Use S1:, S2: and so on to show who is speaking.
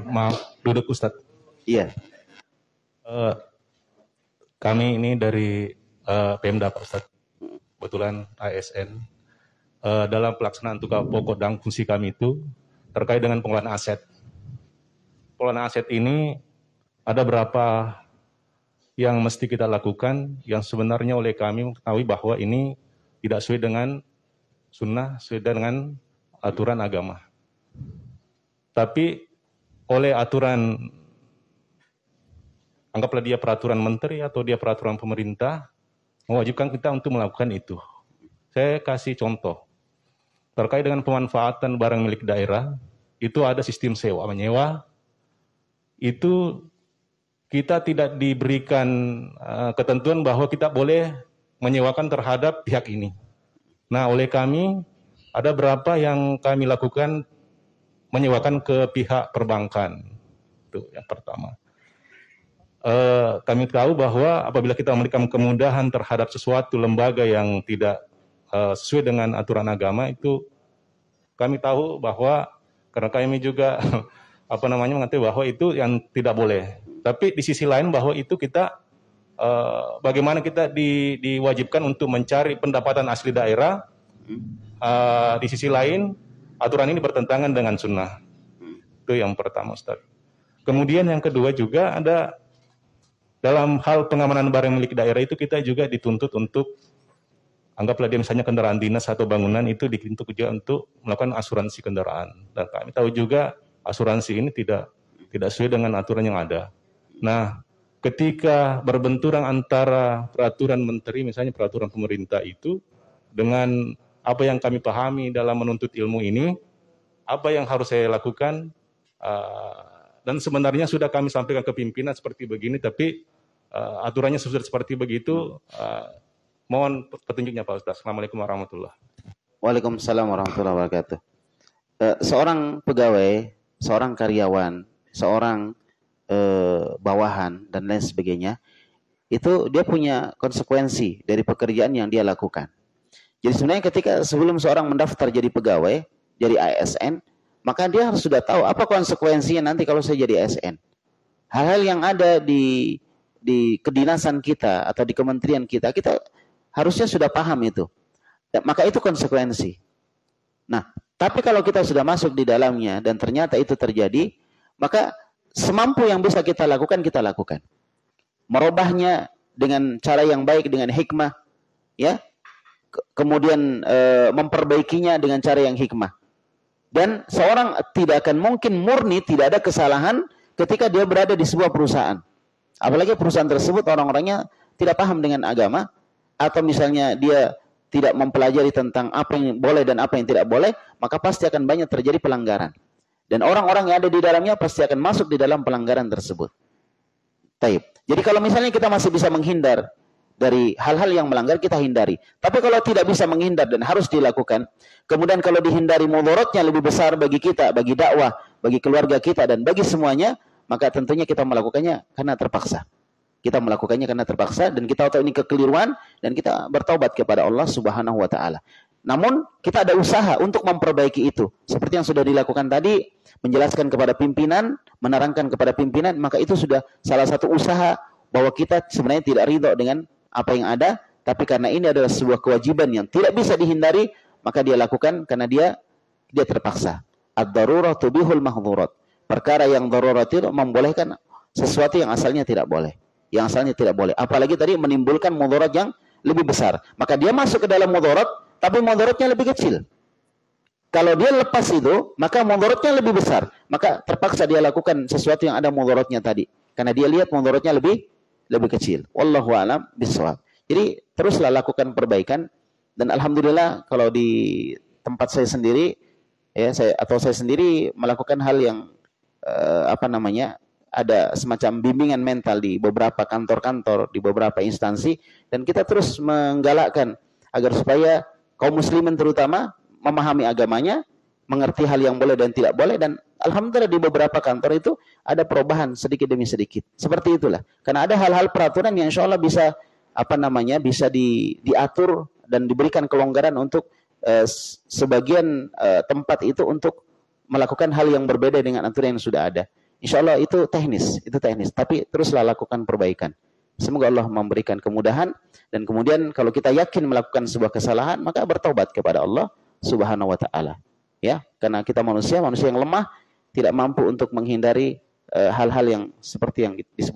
S1: Maaf, duduk Ustadz.
S2: Iya.
S1: Kami ini dari Pemda Pak Ustadz, kebetulan ASN. Dalam pelaksanaan tugas pokok dan fungsi kami itu terkait dengan pengelolaan aset. Pengelolaan aset ini ada berapa yang mesti kita lakukan yang sebenarnya oleh kami mengetahui bahwa ini tidak sesuai dengan sunnah, sesuai dengan aturan agama. Tapi oleh aturan, anggaplah dia peraturan menteri atau dia peraturan pemerintah, mewajibkan kita untuk melakukan itu. Saya kasih contoh. Terkait dengan pemanfaatan barang milik daerah, itu ada sistem sewa menyewa. Itu kita tidak diberikan ketentuan bahwa kita boleh menyewakan terhadap pihak ini. Nah, oleh kami ada berapa yang kami lakukan menyewakan ke pihak perbankan. Itu yang pertama. Kami tahu bahwa apabila kita memberikan kemudahan terhadap sesuatu lembaga yang tidak sesuai dengan aturan agama, itu kami tahu bahwa karena kami juga mengatakan bahwa itu yang tidak boleh. Tapi di sisi lain bahwa itu kita bagaimana kita diwajibkan untuk mencari pendapatan asli daerah. Di sisi lain aturan ini bertentangan dengan sunnah. Itu yang pertama, Ustaz. Kemudian yang kedua juga ada dalam hal pengamanan barang milik daerah itu kita juga dituntut untuk, anggaplah dia misalnya kendaraan dinas atau bangunan, itu dituntut juga untuk melakukan asuransi kendaraan. Dan kami tahu juga asuransi ini tidak sesuai dengan aturan yang ada. Nah, ketika berbenturan antara peraturan menteri, misalnya peraturan pemerintah itu, dengan apa yang kami pahami dalam menuntut ilmu ini, apa yang harus saya lakukan, dan sebenarnya sudah kami sampaikan ke pimpinan seperti begini, tapi aturannya sudah seperti begitu. Mohon petunjuknya Pak Ustaz. Assalamualaikum warahmatullahi wabarakatuh.
S2: Waalaikumsalam warahmatullahi wabarakatuh. Seorang pegawai, seorang karyawan, seorang bawahan dan lain sebagainya, itu dia punya konsekuensi dari pekerjaan yang dia lakukan. Jadi sebenarnya ketika sebelum seorang mendaftar jadi pegawai, jadi ASN, maka dia harus sudah tahu apa konsekuensinya nanti kalau saya jadi ASN. Hal-hal yang ada di kedinasan kita atau di kementerian kita harusnya sudah paham itu. Maka itu konsekuensi. Nah, tapi kalau kita sudah masuk di dalamnya dan ternyata itu terjadi, maka semampu yang bisa kita lakukan, kita lakukan. Merubahnya dengan cara yang baik, dengan hikmah, ya. Kemudian memperbaikinya dengan cara yang hikmah. Dan seorang tidak akan mungkin murni tidak ada kesalahan ketika dia berada di sebuah perusahaan. Apalagi perusahaan tersebut orang-orangnya tidak paham dengan agama, atau misalnya dia tidak mempelajari tentang apa yang boleh dan apa yang tidak boleh, maka pasti akan banyak terjadi pelanggaran. Dan orang-orang yang ada di dalamnya pasti akan masuk di dalam pelanggaran tersebut. Taib. Jadi kalau misalnya kita masih bisa menghindar dari hal-hal yang melanggar, kita hindari. Tapi kalau tidak bisa menghindar dan harus dilakukan, kemudian kalau dihindari mudaratnya lebih besar bagi kita, bagi dakwah, bagi keluarga kita, dan bagi semuanya, maka tentunya kita melakukannya karena terpaksa. Kita melakukannya karena terpaksa, dan kita tahu ini kekeliruan, dan kita bertaubat kepada Allah Subhanahu wa Ta'ala. Namun kita ada usaha untuk memperbaiki itu. Seperti yang sudah dilakukan tadi, menjelaskan kepada pimpinan, menerangkan kepada pimpinan, maka itu sudah salah satu usaha bahwa kita sebenarnya tidak ridho dengan apa yang ada, tapi karena ini adalah sebuah kewajiban yang tidak bisa dihindari, maka dia lakukan karena dia terpaksa. Ad-darurat tubihul mahdzurat. Perkara yang darurat itu membolehkan sesuatu yang asalnya tidak boleh. Yang asalnya tidak boleh. Apalagi tadi menimbulkan mudarat yang lebih besar. Maka dia masuk ke dalam mudarat, tapi mudaratnya lebih kecil. Kalau dia lepas itu, maka mudaratnya lebih besar. Maka terpaksa dia lakukan sesuatu yang ada mudaratnya tadi. Karena dia lihat mudaratnya lebih kecil. Wallahu a'lam bishawab. Jadi teruslah lakukan perbaikan. Dan alhamdulillah kalau di tempat saya sendiri, ya saya sendiri melakukan hal yang ada semacam bimbingan mental di beberapa kantor-kantor, di beberapa instansi, dan kita terus menggalakkan agar supaya kaum muslimin terutama memahami agamanya, mengerti hal yang boleh dan tidak boleh, dan alhamdulillah di beberapa kantor itu ada perubahan sedikit demi sedikit. Seperti itulah. Karena ada hal-hal peraturan yang insya Allah bisa bisa diatur dan diberikan kelonggaran untuk sebagian tempat itu untuk melakukan hal yang berbeda dengan aturan yang sudah ada. Insya Allah itu teknis, tapi teruslah lakukan perbaikan. Semoga Allah memberikan kemudahan, dan kemudian kalau kita yakin melakukan sebuah kesalahan, maka bertobat kepada Allah Subhanahu wa taala. Ya, karena kita manusia yang lemah, tidak mampu untuk menghindari hal-hal yang seperti yang disebut